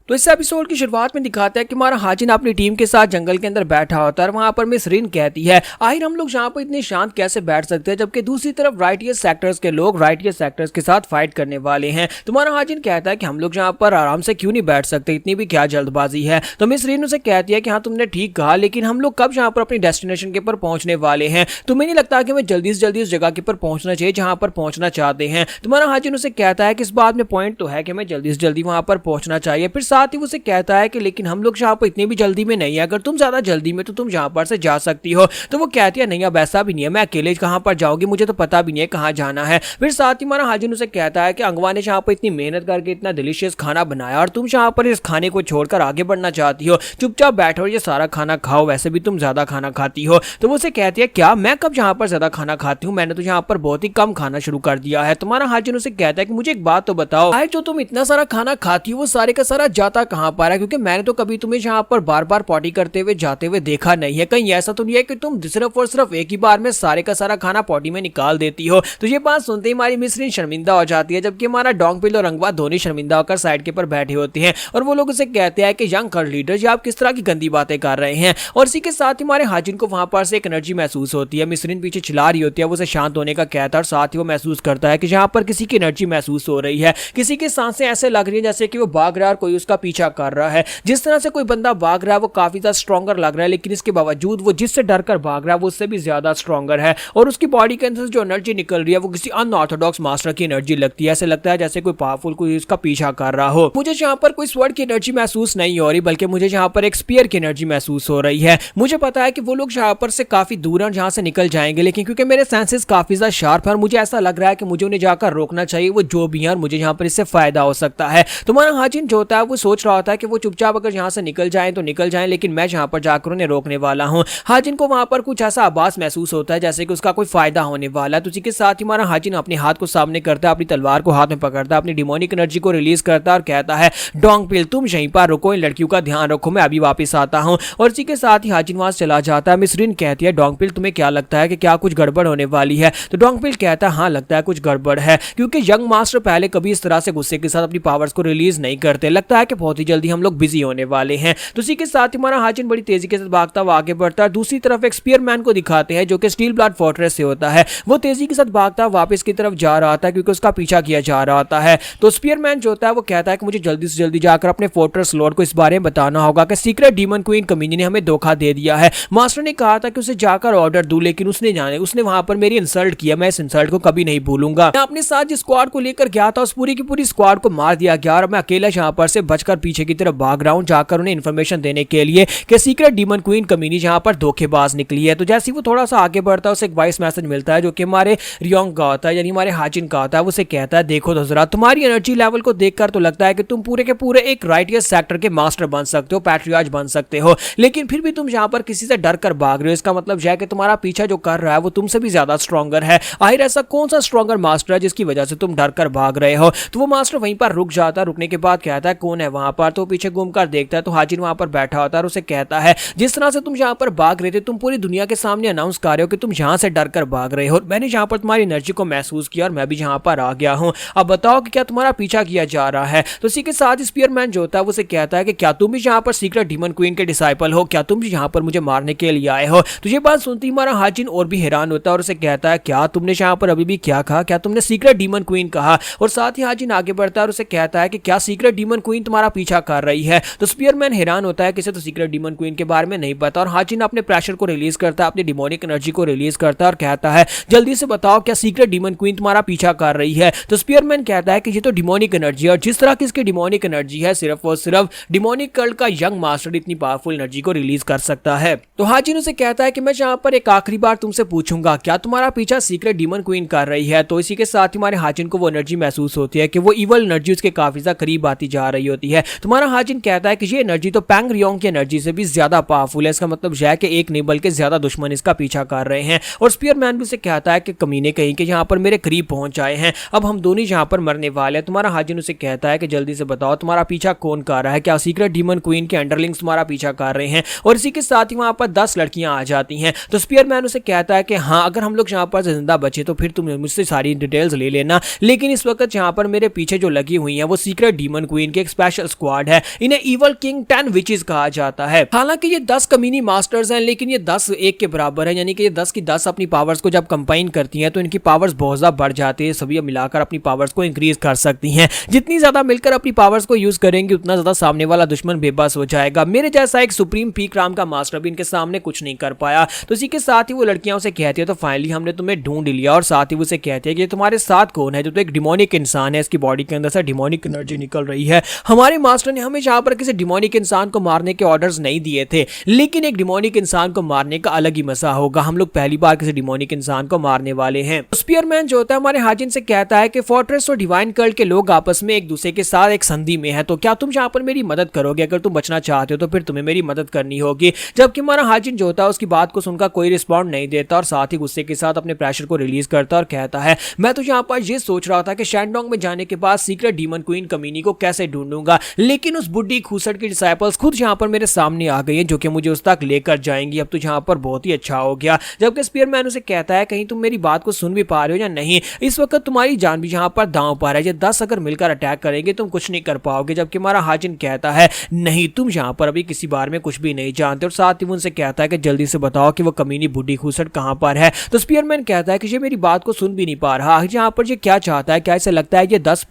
तो इस एपिसोड की शुरुआत में दिखाता है कि हमारा हाजिन अपनी टीम के साथ जंगल के अंदर बैठा होता है और वहां पर मिस रिन कहती है, आखिर हम लोग यहाँ पर इतने शांत कैसे बैठ सकते हैं जबकि दूसरी तरफ राइटियस सेक्टर्स के लोग राइटियस सेक्टर्स के साथ फाइट करने वाले हैं। तुम्हारा हाजिन कहता है कि हम लोग यहाँ पर आराम से क्यों नहीं बैठ सकते, इतनी भी क्या जल्दबाजी है। तो मिस रिन उसे कहती है कि हाँ तुमने ठीक कहा, लेकिन हम लोग कब यहाँ पर अपनी डेस्टिनेशन के ऊपर पहुंचने वाले हैं। तुम्हें नहीं लगता कि हमें जल्दी से जल्दी उस जगह के ऊपर पहुंचना चाहिए जहां पर पहुंचना चाहते हैं। तुम्हारा हाजिन उसे कहता है कि इस बात में पॉइंट तो है कि हमें जल्दी से जल्दी वहां पर पहुंचना चाहिए। फिर साथ ही उसे कहता है कि लेकिन हम लोग यहाँ पर इतनी भी जल्दी में नहीं है, अगर तुम ज्यादा जल्दी में तो तुम यहाँ पर से जा सकती हो। तो वो कहती है नहीं अब ऐसा भी नहीं है, मैं अकेले कहाँ पर जाऊंगी, मुझे तो पता भी नहीं है कहाँ जाना है। फिर साथ ही हमारा हाजिन उसे कहता है कि अंगवा ने यहाँ पर इतनी मेहनत करके इतना डिलीशियस खाना बनाया और तुम यहाँ पर इस खाने को छोड़कर आगे बढ़ना चाहती हो, चुपचाप बैठो और ये सारा खाना खाओ, वैसे भी तुम ज्यादा खाना खाती हो। तो वो उसे कहती है क्या मैं कब यहाँ पर ज्यादा खाना खाती हूँ, मैंने तो यहाँ पर बहुत ही कम खाना शुरू कर दिया है। तुम्हारा हाजिन उसे कहता है कि मुझे एक बात तो बताओ, आज जो तुम इतना सारा खाना खाती हो वो सारे का सारा जाता कहाँ पर है, क्योंकि मैंने तो कभी तुम्हें यहाँ पर बार बार पॉटी करते हुए जाते हुए देखा नहीं है। कहीं ऐसा तो नहीं है कि तुम सिर्फ और सिर्फ एक ही बार में सारे का सारा खाना पॉटी में निकाल देती हो। तो ये बात सुनते ही हमारी मिस रिन शर्मिंदा हो जाती है, जबकि हमारा डोंगपिल और अंगवा दोनों शर्मिंदा होकर साइड के ऊपर बैठे होते हैं और वो लोग उसे कहते हैं कि यंग कर लीडर जी आप किस तरह की गंदी बातें कर रहे हैं। और इसी के साथ ही हमारे हाजिन को वहां पर से एक एनर्जी महसूस होती है। मिस रिन पीछे चिल्ला रही होती है, वो उसे शांत होने का कहता है और साथ ही वो महसूस करता है कि यहाँ पर किसी की एनर्जी महसूस हो रही है, किसी की सांसें ऐसे लग रही है जैसे कि वो भाग रहा है और कोई उसका पीछा कर रहा है। जिस तरह से कोई बंदा भाग रहा है वो काफी ज्यादा स्ट्रॉन्गर लग रहा है, लेकिन इसके बावजूद वो जिससे डर कर भाग रहा है वो उससे भी ज्यादा स्ट्रॉन्गर है और उसकी बॉडी के अंदर जो एनर्जी निकल रही है वो किसी अनऑर्थोडॉक्स मास्टर की एनर्जी लगती है। ऐसे लगता है जैसे कोई पावरफुल कोई उसका पीछा कर रहा हो। मुझे यहाँ पर कोई स्वर्ड की एनर्जी महसूस नहीं हो रही, बल्कि मुझे यहाँ पर एक स्पीयर की एनर्जी महसूस हो रही है। मुझे पता है कि वो लोग यहाँ पर से काफी दूर हैं, जहाँ से निकल जाएंगे, लेकिन क्योंकि मेरे सेंसेस काफी ज्यादा शार्प है और मुझे ऐसा लग रहा है कि मुझे उन्हें जाकर रोकना चाहिए, वो जो भी है और मुझे यहाँ पर इससे फायदा हो सकता है। तुम्हारा हाजिन जो होता है वो सोच रहा होता है कि वो चुपचाप अगर यहाँ से निकल जाए तो निकल जाए, लेकिन मैं यहाँ पर जाकर उन्हें रोकने वाला हूँ। हाजिन को वहां पर कुछ ऐसा आभास महसूस होता है जैसे कि उसका कोई फायदा होने वाला है। तो उसी के साथ ही हमारा हाजिन अपने हाथ को सामने करता है, अपनी तलवार को हाथ में पकड़ता है, अपनी डिमोनिक एनर्जी को रिलीज करता है और कहता है डोंगपिल तुम यहीं पर रुको, इन लड़कियों का ध्यान रखो, मैं अभी वापस आता हूँ। और इसी के साथ ही हाजिन वहां चला जाता है। मिस रिन कहती है डोंगपिल तुम्हें क्या लगता है कि क्या कुछ गड़बड़ होने वाली है। तो डोंगपिल कहता है हाँ लगता है कुछ गड़बड़ है, क्योंकि यंग मास्टर पहले कभी इस तरह से गुस्से के साथ अपनी पावर्स को रिलीज नहीं करते, लगता है कि बहुत ही जल्दी हम लोग बिजी होने वाले हैं। तो इसी के साथ ही हमारा हाजिन बड़ी तेजी के साथ भागता हुआ आगे बढ़ता है। दूसरी तरफ एक स्पीयरमैन को दिखाते हैं जो कि स्टील ब्लड फोर्ट्रेस से होता है। वो तेजी के साथ भागता वापस की तरफ जा रहा था क्योंकि उसका पीछा किया जा रहा होता है। तो स्पीयरमैन जो होता है वो कहता है कि मुझे जल्दी से जल्दी जाकर अपने फोर्ट्रेस लॉर्ड को इस बारे में बताना होगा कि सीक्रेट डीमन क्वीन कमीनी ने हमें धोखा दे दिया है। मास्टर ने कहा था कि उसे जाकर ऑर्डर दूं, लेकिन उसने वहां पर मेरी इंसल्ट किया, मैं इस इंसल्ट को कभी नहीं भूलूंगा। मैं अपने साथ जिस स्क्वाड को लेकर गया था उस पूरी की पूरी स्क्वाड को मार दिया गया और मैं अकेला यहाँ पर से बचकर पीछे की तरफ भाग रहा हूँ, जाकर उन्हें इन्फॉर्मेशन देने के लिए कि सीक्रेट डीमन क्वीन कमीनी जहाँ पर धोखेबाज निकली है। तो जैसे ही वो थोड़ा सा आगे बढ़ता है उसे एक वॉइस मैसेज मिलता है जो कि हमारे रियोंग का होता है, यानी हमारे हाजिन का होता है। वो उसे कहता है देखो तो जरा तुम्हारी एनर्जी लेवल को देखकर तो लगता है कि तुम पूरे के पूरे एक राइटियस सेक्टर के मास्टर बन सकते हो, पैट्रियार्च बन सकते हो, लेकिन फिर भी तुम यहाँ पर किसी से डर कर भाग रहे हो। इसका मतलब यह है कि तुम्हारा पीछा जो कर रहा है वो तुमसे भी ज्यादा स्ट्रॉन्गर है। आखिर ऐसा कौन सा स्ट्रॉन्गर मास्टर है जिसकी वजह से तुम डर कर भाग रहे हो। तो वो मास्टर वहीं पर रुक जाता है, रुकने के बाद कहता है कौन है वहां पर। तो पीछे घूमकर देखता है तो हाजिन वहां पर बैठा होता है और उसे कहता है जिस तरह से तुम यहाँ पर भाग रहे थे तुम पूरी दुनिया के सामने अनाउंस कर रहे हो कि तुम यहाँ से डर कर भाग रहे हो, मैंने यहाँ पर तुम्हारी एनर्जी को महसूस किया और मैं भी यहाँ पर आ गया हूँ। अब बताओ कि क्या तुम्हारा पीछा किया जा रहा है। तो इसी के साथ स्पीयरमैन जो होता है वो उसे कहता है कि क्या तुम भी यहाँ पर सीक्रेट डीमन क्वीन के डिसाइपल हो, क्या तुम भी यहाँ पर मुझे मारने के लिए आए हो। तो ये बात सुनती हमारा हाजिन और भी हैरान होता है और उसे कहता है क्या तुमने यहाँ पर अभी भी क्या कहा, क्या तुमने सीक्रेट डीमन क्वीन कहा। और साथ ही हाजिन आगे बढ़ता है और उसे कहता है कि क्या सीक्रेट डीमन क्वीन तुम्हारा पीछा कर रही है। तो स्पीयरमैन हैरान होता है कि इसे तो सीक्रेट डीमन क्वीन के बारे में नहीं पता और हाजिन अपने प्रेशर को रिलीज करता है, अपनी डिमोनिक एनर्जी को रिलीज करता है और कहता है जल्दी से बताओ क्या सीक्रेट डीमन क्वीन तुम्हारा पीछा कर रही है। तो स्पीयरमैन कहता है कि ये तो डिमोनिक एनर्जी है और जिस तरह की इसकी डिमोनिक एनर्जी है सिर्फ और सिर्फ डिमोनिक कल्ट का यंग मास्टर इतनी पावरफुल एनर्जी को रिलीज कर सकता है। तो हाजिन उसे कहता है कि मैं यहाँ पर एक आखिरी बार तुमसे पूछूंगा क्या तुम्हारा पीछा सीक्रेट डीमन क्वीन कर रही है। तो इसी के साथ ही हमारे हाजिन को वो एनर्जी महसूस होती है कि वो इवल एनर्जी उसके काफी ज्यादा करीब आती जा रही होती है। तुम्हारा हाजिन कहता है कि ये एनर्जी तो पैंग रियोंग की एनर्जी से भी ज्यादा पावरफुल है, इसका मतलब यह है कि एक नहीं बल्कि ज्यादा दुश्मन इसका पीछा कर रहे हैं। और स्पीयरमैन भी उसे कहता है कि कमीने कहीं के यहाँ पर मेरे करीब पहुंच आए हैं, अब हम दोनों यहाँ पर मरने वाले हैं। तुम्हारा हाजिन उसे कहता है कि जल्दी से बताओ तुम्हारा पीछा कौन कर रहा है, क्या सीक्रेट डीमन क्वीन के अंडरलिंग्स तुम्हारा पीछा कर रहे हैं। और इसी के साथ ही वहां पर 10 लड़कियां आ जाती हैं। तो स्पीयरमैन उसे कहता है कि हाँ अगर हम लोग यहाँ पर जिंदा बचे तो फिर तुम मुझसे सारी डिटेल्स ले लेना, लेकिन इस वक्त यहाँ पर मेरे पीछे जो लगी हुई है वो सीक्रेट डीमन क्वीन के एक स्पेशल स्पेशल स्क्वाड है। इन्हें इवल किंग 10 विचेस कहा जाता है। हालांकि ये 10 कमीनी मास्टर्स हैं, लेकिन ये 10 एक के बराबर है, यानी कि ये 10 की 10 अपनी पावर्स को जब कंबाइन करती हैं तो इनकी पावर्स बहुत ज्यादा बढ़ जाती है। सभी मिलाकर अपनी पावर्स को इंक्रीज कर सकती हैं। जितनी ज्यादा मिलकर अपनी पावर्स को यूज करेंगे उतना ज्यादा सामने वाला दुश्मन बेबस हो जाएगा। मेरे जैसा एक सुप्रीम पीक राम का मास्टर भी इनके सामने कुछ नहीं कर पाया। तो इसी के साथ ही वो लड़कियां उसे कहती है तो फाइनली हमने तुम्हें ढूंढ लिया, और साथ ही उसे कहती है कि तुम्हारे साथ कौन है, जो तो एक डिमोनिक इंसान है, इसकी बॉडी के अंदर से डिमोनिक एनर्जी निकल रही है। हमारे मास्टर ने हमें यहाँ पर किसी डिमोनिक इंसान को मारने के ऑर्डर्स नहीं दिए थे, लेकिन एक डिमोनिक इंसान को मारने का अलग ही मजा होगा। हम लोग पहली बार किसी डिमोनिक इंसान को मारने वाले हैं। स्पीयरमैन जो होता है हमारे हाजिन से कहता है कि फोर्ट्रेस और डिवाइन कल्ट के लोग आपस में एक दूसरे के साथ एक संधि में है, तो क्या तुम यहाँ पर मेरी मदद करोगे? अगर तुम बचना चाहते हो तो फिर तुम्हें मेरी मदद करनी होगी। जबकि हमारा हाजिन जो होता है उसकी बात को सुनकर कोई रिस्पॉन्ड नहीं देता और साथ ही गुस्से के साथ अपने प्रेशर को रिलीज करता और कहता है मैं तो यहाँ पर ये सोच रहा था कि शैंडोंग में जाने के बाद सीक्रेट डीमन क्वीन कमीनी को कैसे ढूंढूंगा, लेकिन उस बुड्ढी खूसट की डिसाइपल्स खुद यहाँ पर मेरे सामने आ गई है जो कि मुझे उस तक लेकर जाएंगी। अब तो यहाँ पर बहुत ही अच्छा हो गया। जबकि स्पीयरमैन उसे कहता है कहीं तुम मेरी बात को सुन भी पा रहे हो या नहीं, इस वक्त तुम्हारी जान भी यहाँ पर दांव पर है। ये 10 अगर मिलकर अटैक करेंगे तुम कुछ नहीं कर पाओगे। जबकि हमारा हाजिन कहता है नहीं, तुम यहाँ पर अभी किसी बारे में कुछ भी नहीं जानते, और साथ ही उनसे कहता है कि जल्दी से बताओ कि वो कमीनी बुड्ढी खूसट कहाँ पर है। तो स्पीयरमैन कहता है कि ये मेरी बात को सुन भी नहीं पा रहा। यहाँ पर ये क्या चाहता है, क्या इसे लगता है ये 10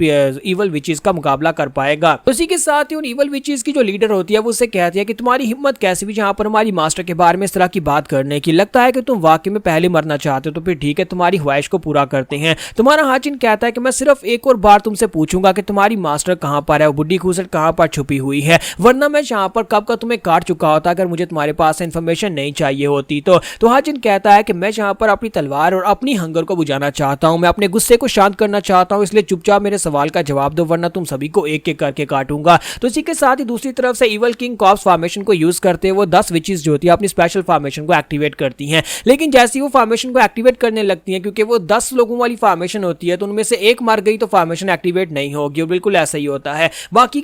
इवल विचेस का मुकाबला कर पाएगा? उसी के साथ ही उन इवल विचेस की जो लीडर होती है वो उससे कहती है कि तुम्हारी हिम्मत कैसे भी यहाँ पर हमारी मास्टर के बारे में इस तरह की बात करने की, लगता है कि तुम वाकई में पहले मरना चाहते हो, तो फिर ठीक है तुम्हारी ख्वाहिश को पूरा करते हैं। तुम्हारा हाजिन कहता है कि मैं सिर्फ एक और बार तुमसे पूछूंगा कि तुम्हारी मास्टर कहाँ पर है, वो बुड्ढी खूसट कहाँ पर छुपी हुई है, वरना मैं यहाँ पर कब का तुम्हें काट चुका होता अगर मुझे तुम्हारे पास इन्फॉर्मेशन नहीं चाहिए होती। तो हाजिन कहता है कि मैं यहाँ पर अपनी तलवार और अपनी हंगर को बुझाना चाहता हूँ, मैं अपने गुस्से को शांत करना चाहता हूँ, इसलिए चुपचाप मेरे सवाल का जवाब दो वरना तुम सभी को एक एक करके काटूंगा। तो इसी के साथ ही दूसरी तरफ से इवल किंग कॉर्प्स फॉर्मेशन को यूज करते हुए वो 10 विचेस जो होती है अपनी स्पेशल फॉर्मेशन को एक्टिवेट करती हैं। लेकिन जैसे ही वो फॉर्मेशन को एक्टिवेट करने लगती हैं, क्योंकि वो 10 लोगों वाली फॉर्मेशन होती है, तो उनमें से एक मर गई तो फॉर्मेशन एक्टिवेट नहीं होगी, और बिल्कुल ऐसा ही होता है। बाकी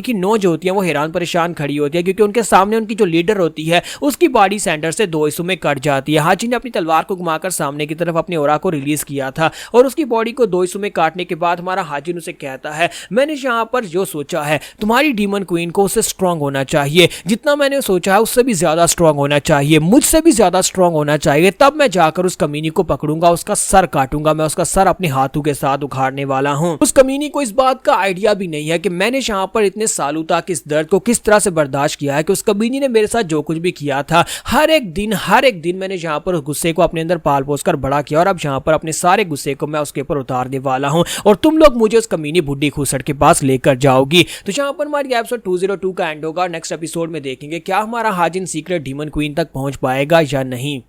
की 9 जो होती है वो हैरान परेशान खड़ी होती है, क्योंकि उनके सामने उनकी जो लीडर होती है उसकी बॉडी सेंटर से 2 हिस्सों में कट जाती है। हाजी ने अपनी तलवार को घुमाकर सामने की तरफ अपने ओरा को रिलीज किया था, और उसकी बॉडी को 2 हिस्सों में काटने के बाद हमारा हाजिन उसे कहता है मैंने यहाँ पर जो सोचा है, तुम्हारी डीमन क्वीन को उससे स्ट्रांग होना चाहिए, जितना मैंने सोचा है उससे भी ज्यादा स्ट्रांग होना चाहिए, मुझसे भी ज्यादा स्ट्रांग होना चाहिए, तब मैं जाकर उस कमीनी को पकड़ूंगा, उसका सर काटूंगा, मैं उसका सर अपने हाथों के साथ उखाड़ने वाला हूं। उस कमीनी को इस बात का आइडिया भी नहीं है कि मैंने यहाँ पर इतने सालों तक इस दर्द को किस तरह से बर्दाश्त किया है, कि उस कमीनी ने मेरे साथ जो कुछ भी किया था, हर एक दिन मैंने यहाँ पर उस गुस्से को अपने अंदर पाल पोस कर बड़ा किया, और अब यहाँ पर अपने सारे गुस्से को मैं उसके ऊपर उतारने वाला हूँ, और तुम लोग मुझे उस कमीनी बुड्ढी खूसट के पास लेकर जाओगी। तो यहाँ पर हमारी एपिसोड 202 का एंड होगा। नेक्स्ट एपिसोड में देखेंगे क्या हमारा हाजिन सीक्रेट डीमन क्वीन तक पहुंच पाएगा या नहीं।